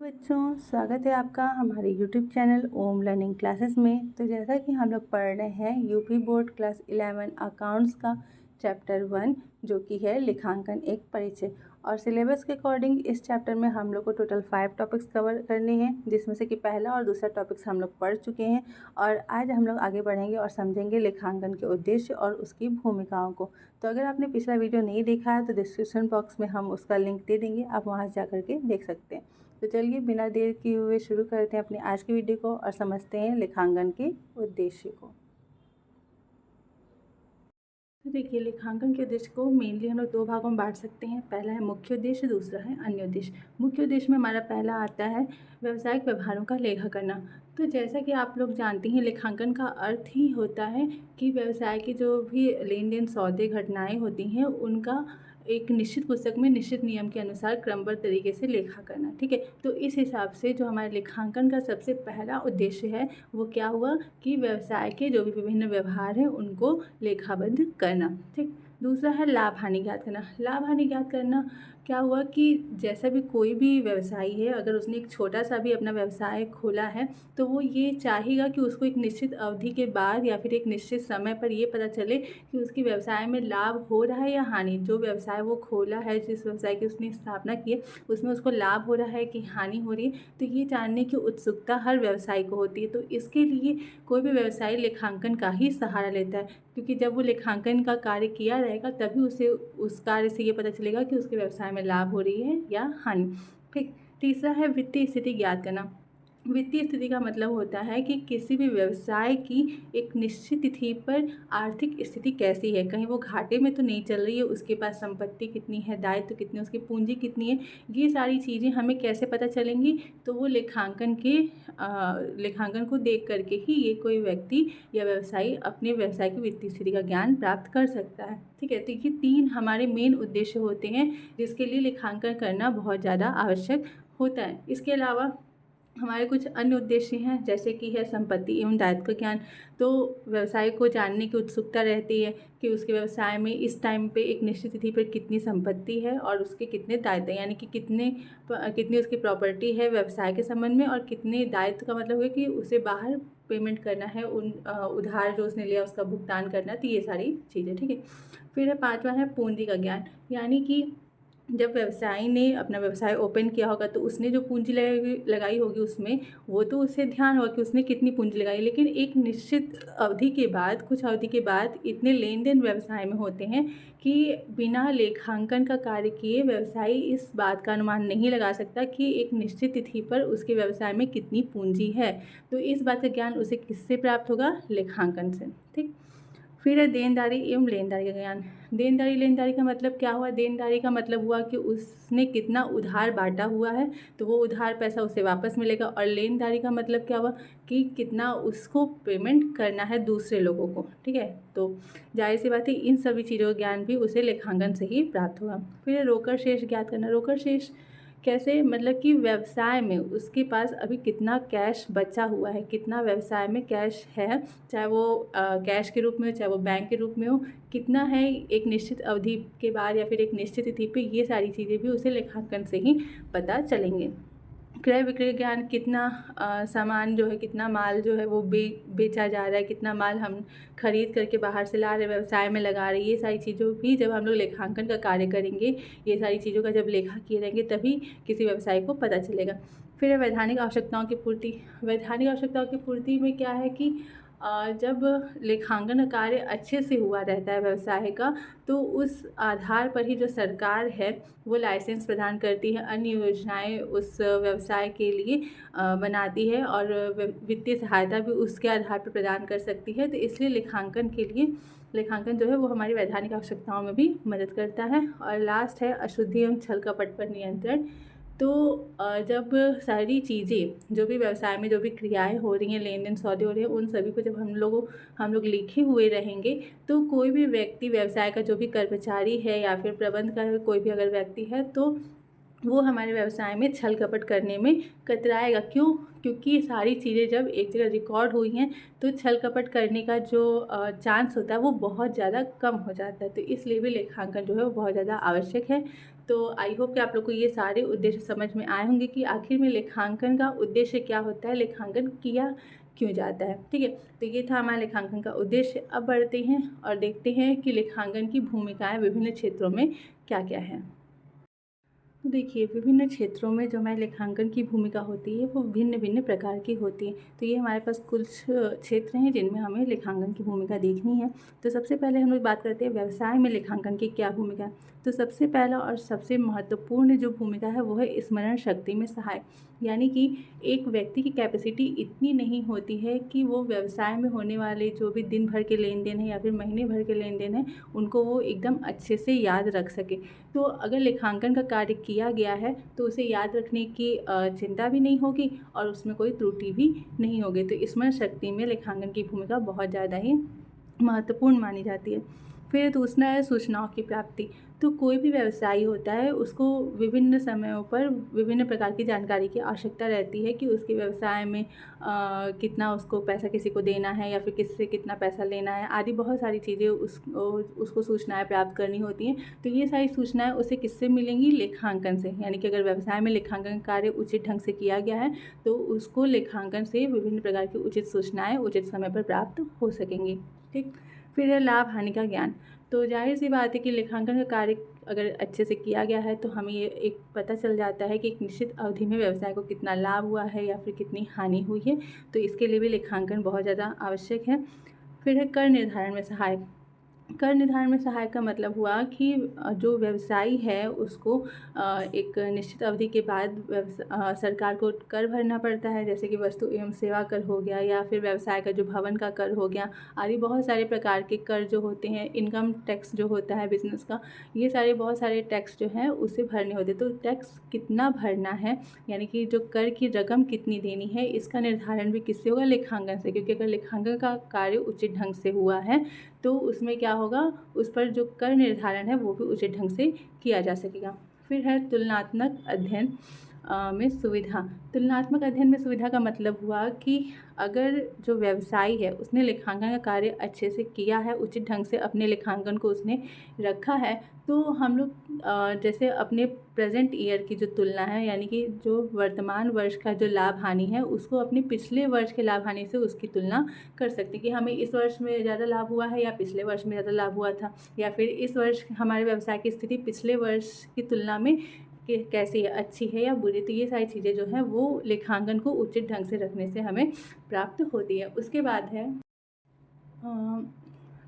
बच्चों, स्वागत है आपका हमारे यूट्यूब चैनल ओम लर्निंग क्लासेस में। तो जैसा कि हम लोग पढ़ रहे हैं यूपी बोर्ड क्लास 11 अकाउंट्स का चैप्टर 1 जो कि है लेखांकन एक परिचय। और सिलेबस के अकॉर्डिंग इस चैप्टर में हम लोग को टोटल 5 टॉपिक्स कवर करने हैं, जिसमें से कि पहला और दूसरा टॉपिक्स हम लोग पढ़ चुके हैं। और आज हम लोग आगे बढ़ेंगे और समझेंगे लेखांकन के उद्देश्य और उसकी भूमिकाओं को। तो अगर आपने पिछला वीडियो नहीं देखा है तो डिस्क्रिप्शन बॉक्स में हम उसका लिंक दे देंगे, आप वहाँ जा करके देख सकते हैं। तो चलिए बिना देर किए हुए शुरू करते हैं अपनी आज की वीडियो को और समझते हैं लेखांकन के उद्देश्य को। तो देखिए, लेखांकन के उद्देश्य को मेनली हम लोग 2 भागों में बांट सकते हैं। पहला है मुख्य उद्देश्य, दूसरा है अन्य उद्देश्य। मुख्य उद्देश्य में हमारा पहला आता है व्यावसायिक व्यवहारों का लेखा करना। तो जैसा कि आप लोग जानते हैं, लेखांकन का अर्थ ही होता है कि व्यवसाय की जो भी लेन देन सौदे घटनाएं होती हैं उनका एक निश्चित पुस्तक में निश्चित नियम के अनुसार क्रमबद्ध तरीके से लेखा करना। ठीक है, तो इस हिसाब से जो हमारे लेखांकन का सबसे पहला उद्देश्य है वो क्या हुआ कि व्यवसाय के जो भी विभिन्न व्यवहार हैं उनको लेखाबद्ध करना। ठीक, दूसरा है लाभ हानि ज्ञात करना। लाभ हानि ज्ञात करना क्या हुआ कि जैसा भी कोई भी व्यवसायी है, अगर उसने एक छोटा सा भी अपना व्यवसाय खोला है तो वो ये चाहेगा कि उसको एक निश्चित अवधि के बाद या फिर एक निश्चित समय पर ये पता चले कि उसके व्यवसाय में लाभ हो रहा है या हानि। जो व्यवसाय वो खोला है, जिस व्यवसाय की उसने स्थापना की है, उसमें उसको लाभ हो रहा है कि हानि हो रही है, तो ये जानने की उत्सुकता हर व्यवसायी को होती है। तो इसके लिए कोई भी व्यवसायी लेखांकन का ही सहारा लेता है, क्योंकि जब वो लेखांकन का कार्य किया रहेगा तभी उसे उस कार्य से ये पता चलेगा कि उसके व्यवसाय में लाभ हो रही है या हानि। ठीक, तीसरा है वित्तीय स्थिति ज्ञात करना। वित्तीय स्थिति का मतलब होता है कि किसी भी व्यवसाय की एक निश्चित तिथि पर आर्थिक स्थिति कैसी है, कहीं वो घाटे में तो नहीं चल रही है, उसके पास संपत्ति कितनी है, दायित्व कितने, उसकी पूंजी कितनी है, ये सारी चीज़ें हमें कैसे पता चलेंगी। तो वो लेखांकन को देख करके ही ये कोई व्यक्ति या व्यवसायी अपने व्यवसाय की वित्तीय स्थिति का ज्ञान प्राप्त कर सकता है। ठीक है, तो ये 3 हमारे मेन उद्देश्य होते हैं जिसके लिए लेखांकन करना बहुत ज़्यादा आवश्यक होता है। इसके अलावा हमारे कुछ अन्य उद्देश्य हैं, जैसे कि है संपत्ति एवं दायित्व का ज्ञान। तो व्यवसाय को जानने की उत्सुकता रहती है कि उसके व्यवसाय में इस टाइम पे एक निश्चित तिथि पर कितनी संपत्ति है और उसके कितने दायित्व, यानी कि कितनी उसकी प्रॉपर्टी है व्यवसाय के संबंध में, और कितने दायित्व का मतलब है कि उसे बाहर पेमेंट करना है, उधार जो उसने लिया उसका भुगतान करना। तो ये सारी चीज़ें। ठीक है, फिर है 5वां है पूंजी का ज्ञान, यानी कि जब व्यवसायी ने अपना व्यवसाय ओपन किया होगा तो उसने जो पूंजी लगाई होगी उसमें वो तो उसे ध्यान होगा कि उसने कितनी पूंजी लगाई, लेकिन एक निश्चित अवधि के बाद, कुछ अवधि के बाद इतने लेन देन व्यवसाय में होते हैं कि बिना लेखांकन का कार्य किए व्यवसायी इस बात का अनुमान नहीं लगा सकता कि एक निश्चित तिथि पर उसके व्यवसाय में कितनी पूंजी है। तो इस बात का ज्ञान उसे किससे प्राप्त होगा? लेखांकन से। ठीक, फिर है देनदारी एवं लेनदारी का ज्ञान। देनदारी लेनदारी का मतलब क्या हुआ? देनदारी का मतलब हुआ कि उसने कितना उधार बांटा हुआ है तो वो उधार पैसा उसे वापस मिलेगा। और लेनदारी का मतलब क्या हुआ कि कितना उसको पेमेंट करना है दूसरे लोगों को। ठीक है, तो जाहिर सी बात है इन सभी चीज़ों का ज्ञान भी उसे लेखांकन से ही प्राप्त होगा। फिर रोकड़ शेष ज्ञात करना। रोकड़ शेष कैसे? मतलब कि व्यवसाय में उसके पास अभी कितना कैश बचा हुआ है, कितना व्यवसाय में कैश है, चाहे वो कैश के रूप में हो चाहे वो बैंक के रूप में हो, कितना है एक निश्चित अवधि के बाद या फिर एक निश्चित तिथि पे, ये सारी चीज़ें भी उसे लेखांकन से ही पता चलेंगे। क्रय विक्रय ज्ञान, कितना सामान जो है, कितना माल जो है वो बेचा जा रहा है, कितना माल हम खरीद करके बाहर से ला रहे व्यवसाय में लगा रहे, ये सारी चीज़ों भी जब हम लोग लेखांकन का कार्य करेंगे, ये सारी चीज़ों का जब लेखा किए रहेंगे तभी किसी व्यवसाय को पता चलेगा। फिर वैधानिक आवश्यकताओं की पूर्ति। वैधानिक आवश्यकताओं की पूर्ति में क्या है कि जब लेखांकन का कार्य अच्छे से हुआ रहता है व्यवसाय का, तो उस आधार पर ही जो सरकार है वो लाइसेंस प्रदान करती है, अन्य योजनाएं उस व्यवसाय के लिए बनाती है और वित्तीय सहायता भी उसके आधार पर प्रदान कर सकती है। तो इसलिए लेखांकन जो है वो हमारी वैधानिक आवश्यकताओं में भी मदद करता है। और लास्ट है अशुद्धि एवं छल कपट पर नियंत्रण। तो जब सारी चीज़ें, जो भी व्यवसाय में जो भी क्रियाएं हो रही हैं, लेन देन सौदे हो रहे हैं, उन सभी को जब हम लोग लिखे हुए रहेंगे तो कोई भी व्यक्ति, व्यवसाय का जो भी कर्मचारी है या फिर प्रबंध का कोई भी अगर व्यक्ति है तो वो हमारे व्यवसाय में छल कपट करने में कतराएगा। क्यों? क्योंकि ये सारी चीज़ें जब एक जगह रिकॉर्ड हुई हैं तो छल कपट करने का जो चांस होता है वो बहुत ज़्यादा कम हो जाता है। तो इसलिए भी लेखांकन जो है वो बहुत ज़्यादा आवश्यक है। तो तो आई होप कि आप लोग को ये सारे उद्देश्य समझ में आए होंगे कि आखिर में लेखांकन का उद्देश्य क्या होता है, लेखांकन किया क्यों जाता है। ठीक है, तो ये था हमारा लेखांकन का उद्देश्य। अब बढ़ते हैं और देखते हैं कि लेखांकन की भूमिकाएं विभिन्न क्षेत्रों में क्या क्या है। तो देखिए, विभिन्न क्षेत्रों में जो हमारे लेखांकन की भूमिका होती है वो भिन्न भिन्न प्रकार की होती है। तो ये हमारे पास कुछ क्षेत्र हैं जिनमें हमें लेखांकन की भूमिका देखनी है। तो सबसे पहले हम लोग बात करते हैं व्यवसाय में लेखांकन की क्या भूमिका है। तो सबसे पहला और सबसे महत्वपूर्ण जो भूमिका है वो है स्मरण शक्ति में सहायक। यानी कि एक व्यक्ति की कैपेसिटी इतनी नहीं होती है कि वो व्यवसाय में होने वाले जो भी दिन भर के लेन देन है या फिर महीने भर के लेन देन है उनको वो एकदम अच्छे से याद रख सके। तो अगर लेखांकन का कार्य किया गया है तो उसे याद रखने की चिंता भी नहीं होगी और उसमें कोई त्रुटि भी नहीं होगी। तो स्मरण शक्ति में लेखांकन की भूमिका बहुत ज़्यादा ही महत्वपूर्ण मानी जाती है। फिर दूसरा है सूचनाओं की प्राप्ति। तो कोई भी व्यवसायी होता है उसको विभिन्न समयों पर विभिन्न प्रकार की जानकारी की आवश्यकता रहती है कि उसके व्यवसाय में कितना उसको पैसा किसी को देना है या फिर किससे कितना पैसा लेना है आदि बहुत सारी चीज़ें उसको सूचनाएं प्राप्त करनी होती हैं। तो ये सारी सूचनाएं उसे किससे मिलेंगी? लेखांकन से। यानी कि अगर व्यवसाय में लेखांकन कार्य उचित ढंग से किया गया है तो उसको लेखांकन से विभिन्न प्रकार की उचित सूचनाएं उचित समय पर प्राप्त हो सकेंगी। ठीक, फिर है लाभ हानि का ज्ञान। तो जाहिर सी बात है कि लेखांकन का कार्य अगर अच्छे से किया गया है तो हमें ये एक पता चल जाता है कि एक निश्चित अवधि में व्यवसाय को कितना लाभ हुआ है या फिर कितनी हानि हुई है। तो इसके लिए भी लेखांकन बहुत ज़्यादा आवश्यक है। फिर है कर निर्धारण में सहायक। कर निर्धारण में सहायक का मतलब हुआ कि जो व्यवसायी है उसको एक निश्चित अवधि के बाद सरकार को कर भरना पड़ता है, जैसे कि वस्तु एवं सेवा कर हो गया या फिर व्यवसाय का जो भवन का कर हो गया आदि बहुत सारे प्रकार के कर जो होते हैं। इनकम टैक्स जो होता है बिजनेस का, ये सारे बहुत सारे टैक्स जो हैं उसे भरने होते हैं। तो टैक्स कितना भरना है यानी कि जो कर की रकम कितनी देनी है इसका निर्धारण भी किससे होगा? लेखांकन से। क्योंकि अगर लेखांकन का कार्य उचित ढंग से हुआ है तो उसमें क्या होगा, उस पर जो कर निर्धारण है वो भी उचित ढंग से किया जा सकेगा। फिर है तुलनात्मक अध्ययन में सुविधा। तुलनात्मक अध्ययन में सुविधा का मतलब हुआ कि अगर जो व्यवसायी है उसने लेखांकन का कार्य अच्छे से किया है, उचित ढंग से अपने लेखांकन को उसने रखा है, तो हम लोग जैसे अपने प्रेजेंट ईयर की जो तुलना है यानी कि जो वर्तमान वर्ष का जो लाभ हानि है उसको अपने पिछले वर्ष के लाभ हानि से उसकी तुलना कर सकते हैं कि हमें इस वर्ष में ज़्यादा लाभ हुआ है या पिछले वर्ष में ज़्यादा लाभ हुआ था, या फिर इस वर्ष हमारे व्यवसाय की स्थिति पिछले वर्ष की तुलना में कैसी है, अच्छी है या बुरी। तो ये सारी चीज़ें जो हैं वो लेखांकन को उचित ढंग से रखने से हमें प्राप्त होती है। उसके बाद है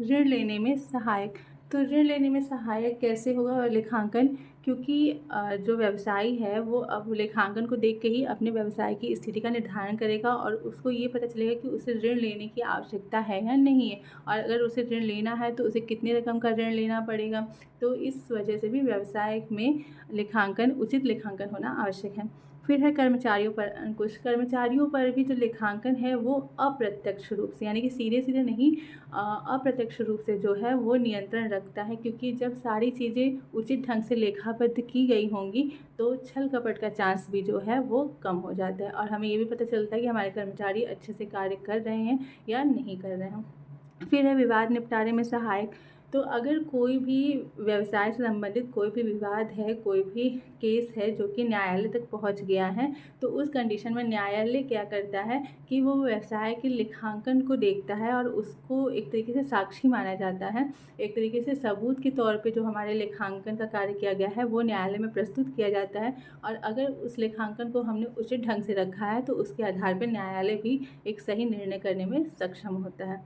ऋण लेने में सहायक। तो ऋण लेने में सहायक कैसे होगा लेखांकन? क्योंकि जो व्यवसायी है वो अब लेखांकन को देख के ही अपने व्यवसाय की स्थिति का निर्धारण करेगा और उसको ये पता चलेगा कि उसे ऋण लेने की आवश्यकता है या नहीं है, और अगर उसे ऋण लेना है तो उसे कितनी रकम का ऋण लेना पड़ेगा। तो इस वजह से भी व्यवसाय में लेखांकन, उचित लेखांकन होना आवश्यक है। फिर है कर्मचारियों पर अंकुश। कर्मचारियों पर भी जो लेखांकन है वो अप्रत्यक्ष रूप से यानी कि सीधे सीधे नहीं, अप्रत्यक्ष रूप से जो है वो नियंत्रण रखता है। क्योंकि जब सारी चीज़ें उचित ढंग से लेखाबद्ध की गई होंगी तो छल कपट का चांस भी जो है वो कम हो जाता है और हमें ये भी पता चलता है कि हमारे कर्मचारी अच्छे से कार्य कर रहे हैं या नहीं कर रहे हैं। फिर है विवाद निपटारे में सहायक। तो अगर कोई भी व्यवसाय से संबंधित कोई भी विवाद है, कोई भी केस है जो कि न्यायालय तक पहुंच गया है, तो उस कंडीशन में न्यायालय क्या करता है कि वो व्यवसाय के लेखांकन को देखता है और उसको एक तरीके से साक्षी माना जाता है। एक तरीके से सबूत के तौर पे जो हमारे लेखांकन का कार्य किया गया है वो न्यायालय में प्रस्तुत किया जाता है, और अगर उस लेखांकन को हमने उचित ढंग से रखा है तो उसके आधार पर न्यायालय भी एक सही निर्णय करने में सक्षम होता है।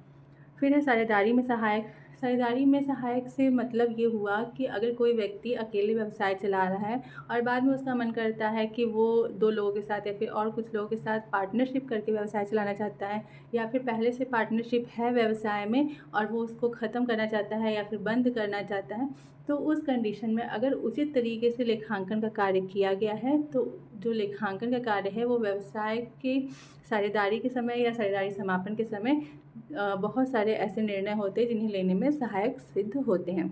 फिर है साझेदारी में सहायक। साझेदारी में सहायक से मतलब ये हुआ कि अगर कोई व्यक्ति अकेले व्यवसाय चला रहा है और बाद में उसका मन करता है कि वो 2 लोगों के साथ या फिर और कुछ लोगों के साथ पार्टनरशिप करके व्यवसाय चलाना चाहता है, या फिर पहले से पार्टनरशिप है व्यवसाय में और वो उसको ख़त्म करना चाहता है या फिर बंद करना चाहता है, तो उस कंडीशन में अगर उचित तरीके से लेखांकन का कार्य किया गया है तो जो लेखांकन का कार्य है वो व्यवसाय के साझेदारी के समय या साझेदारी समापन के समय बहुत सारे ऐसे निर्णय होते हैं जिन्हें लेने में सहायक सिद्ध होते हैं।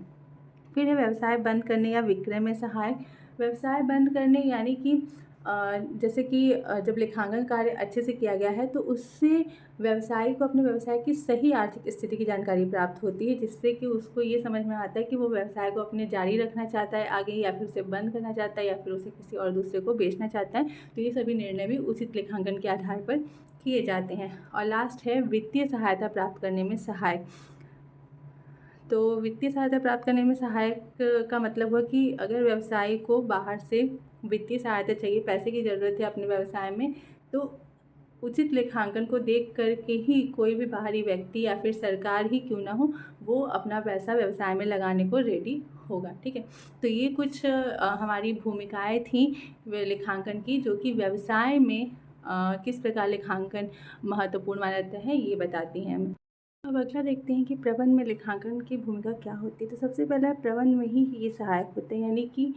फिर है व्यवसाय बंद करने या विक्रय में सहायक। व्यवसाय बंद करने यानी कि जैसे कि जब लेखांकन कार्य अच्छे से किया गया है तो उससे व्यवसायी को अपने व्यवसाय की सही आर्थिक स्थिति की जानकारी प्राप्त होती है, जिससे कि उसको ये समझ में आता है कि वो व्यवसाय को अपने जारी रखना चाहता है आगे, या फिर उसे बंद करना चाहता है, या फिर उसे किसी और दूसरे को बेचना चाहता है। तो ये सभी निर्णय भी उचित लेखांकन के आधार पर किए जाते हैं। और लास्ट है वित्तीय सहायता प्राप्त करने में सहायक। तो वित्तीय सहायता प्राप्त करने में सहायक का मतलब हुआ कि अगर व्यवसायी को बाहर से वित्तीय सहायता चाहिए, पैसे की ज़रूरत है अपने व्यवसाय में, तो उचित लेखांकन को देख कर के ही कोई भी बाहरी व्यक्ति या फिर सरकार ही क्यों ना हो, वो अपना पैसा व्यवसाय में लगाने को रेडी होगा। ठीक है, तो ये कुछ हमारी भूमिकाएं थी लेखांकन की, जो कि व्यवसाय में किस प्रकार लेखांकन महत्वपूर्ण माना जाता है ये बताती हैं हमें। अब अगला देखते हैं कि प्रबंध में लेखांकन की भूमिका क्या होती है। तो सबसे पहला प्रबंध में ही ये सहायक होते हैं, यानी कि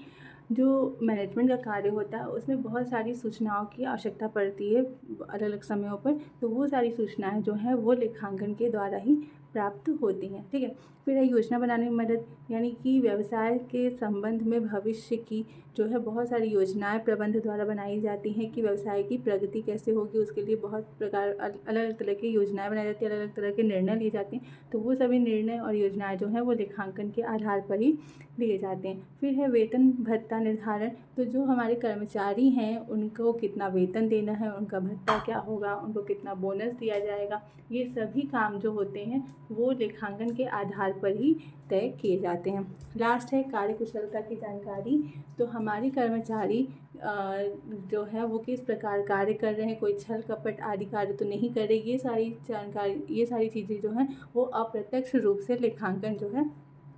जो मैनेजमेंट का कार्य होता है उसमें बहुत सारी सूचनाओं की आवश्यकता पड़ती है अलग अलग समयों पर। तो वो सारी सूचनाएं जो हैं वो लेखांकन के द्वारा ही प्राप्त होती हैं। ठीक है, फिर है योजना बनाने में मदद, यानी कि व्यवसाय के संबंध में भविष्य की जो है बहुत सारी योजनाएं प्रबंध द्वारा बनाई जाती हैं कि व्यवसाय की प्रगति कैसे होगी। उसके लिए बहुत प्रकार अलग अलग तरह की योजनाएं बनाई जाती हैं, अलग अलग तरह के निर्णय लिए जाते हैं। तो वो सभी निर्णय और योजनाएं जो हैं वो लेखांकन के आधार पर ही लिए जाते हैं। फिर है वेतन भत्ता निर्धारण। तो जो हमारे कर्मचारी हैं उनको कितना वेतन देना है, उनका भत्ता क्या होगा, उनको कितना बोनस दिया जाएगा, ये सभी काम जो होते हैं वो लेखांकन के आधार पर ही तय किए जाते हैं। लास्ट है कार्यकुशलता की जानकारी। तो हमारे कर्मचारी जो है वो किस प्रकार कार्य कर रहे हैं, कोई छल कपट आदि कार्य तो नहीं कर रहे, ये सारी जानकारी, ये सारी चीज़ें जो हैं वो अप्रत्यक्ष रूप से लेखांकन जो है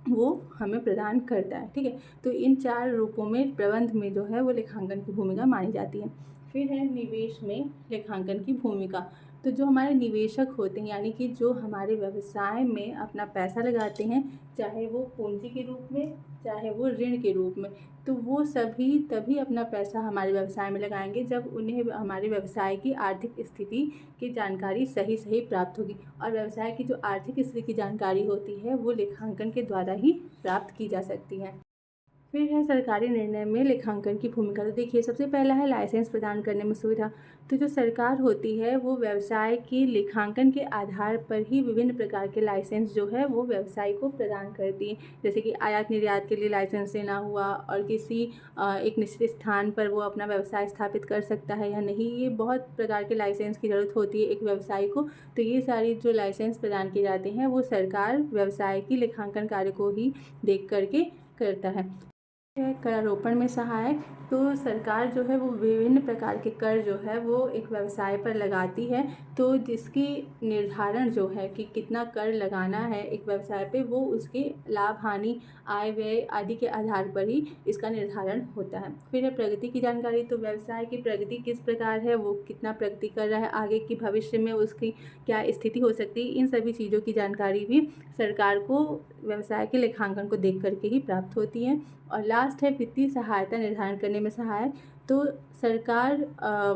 वो हमें प्रदान करता है। ठीक है, तो इन 4 रूपों में प्रबंध में जो है वो लेखांकन की भूमिका मानी जाती है। फिर है निवेश में लेखांकन की भूमिका। तो जो हमारे निवेशक होते हैं, यानी कि जो हमारे व्यवसाय में अपना पैसा लगाते हैं, चाहे वो पूंजी के रूप में चाहे वो ऋण के रूप में, तो वो सभी तभी अपना पैसा हमारे व्यवसाय में लगाएंगे जब उन्हें हमारे व्यवसाय की आर्थिक स्थिति की जानकारी सही प्राप्त होगी। और व्यवसाय की जो आर्थिक स्थिति की जानकारी होती है वो लेखांकन के द्वारा ही प्राप्त की जा सकती है। फिर है सरकारी निर्णय में लेखांकन की भूमिका। तो देखिए, सबसे पहला है लाइसेंस प्रदान करने में सुविधा। तो जो सरकार होती है वो व्यवसाय की लेखांकन के आधार पर ही विभिन्न प्रकार के लाइसेंस जो है वो व्यवसाय को प्रदान करती है। जैसे कि आयात निर्यात के लिए लाइसेंस लेना हुआ, और किसी एक निश्चित स्थान पर वो अपना व्यवसाय स्थापित कर सकता है या नहीं, ये बहुत प्रकार के लाइसेंस की ज़रूरत होती है एक व्यवसाय को। तो ये सारी जो लाइसेंस प्रदान किए जाते हैं वो सरकार व्यवसाय की लेखांकन कार्य को ही देख करके करता है। करारोपण में सहायक। तो सरकार जो है वो विभिन्न प्रकार के कर जो है वो एक व्यवसाय पर लगाती है, तो जिसकी निर्धारण जो है कि कितना कर लगाना है एक व्यवसाय पे, वो उसके लाभ हानि, आय व्यय आदि के आधार पर ही इसका निर्धारण होता है। फिर है प्रगति की जानकारी। तो व्यवसाय की प्रगति किस प्रकार है, वो कितना प्रगति कर रहा है, आगे की भविष्य में उसकी क्या स्थिति हो सकती है, इन सभी चीज़ों की जानकारी भी सरकार को व्यवसाय के लेखांकन को देख करके ही प्राप्त होती है। और लास्ट है वित्तीय सहायता निर्धारण करने में सहायक। तो सरकार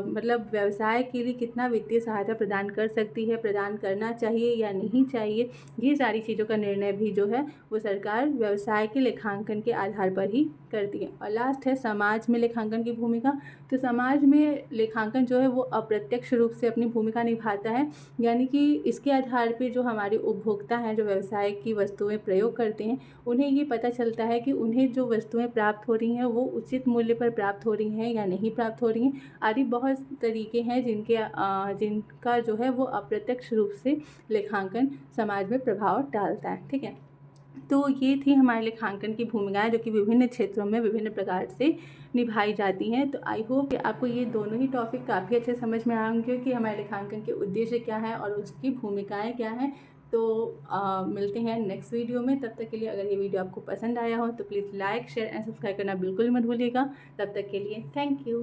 मतलब व्यवसाय के लिए कितना वित्तीय सहायता प्रदान कर सकती है, प्रदान करना चाहिए या नहीं चाहिए, ये सारी चीज़ों का निर्णय भी जो है वो सरकार व्यवसाय के लेखांकन के आधार पर ही करती है। और लास्ट है समाज में लेखांकन की भूमिका। तो समाज में लेखांकन जो है वो अप्रत्यक्ष रूप से अपनी भूमिका निभाता है, यानी कि इसके आधार पर जो हमारे उपभोक्ता हैं, जो व्यवसाय की वस्तुएं प्रयोग करते हैं, उन्हें ये पता चलता है कि उन्हें जो वस्तुएं प्राप्त हो रही हैं वो उचित मूल्य पर प्राप्त हो रही हैं या नहीं प्राप्त हो रही हैं आदि बहुत तरीके हैं जिनका जो है वो अप्रत्यक्ष रूप से लेखांकन समाज में प्रभाव डालता है। ठीक है, तो ये थी हमारे लेखांकन की भूमिकाएं जो कि विभिन्न क्षेत्रों में विभिन्न प्रकार से निभाई जाती हैं। तो आई होप कि आपको ये दोनों ही टॉपिक काफ़ी अच्छे समझ में आएंगे कि हमारे लेखांकन के उद्देश्य क्या है और उसकी भूमिकाएं क्या हैं। तो मिलते हैं नेक्स्ट वीडियो में। तब तक के लिए अगर ये वीडियो आपको पसंद आया हो तो please like share and subscribe करना बिल्कुल मत भूलिएगा। तब तक के लिए थैंक यू।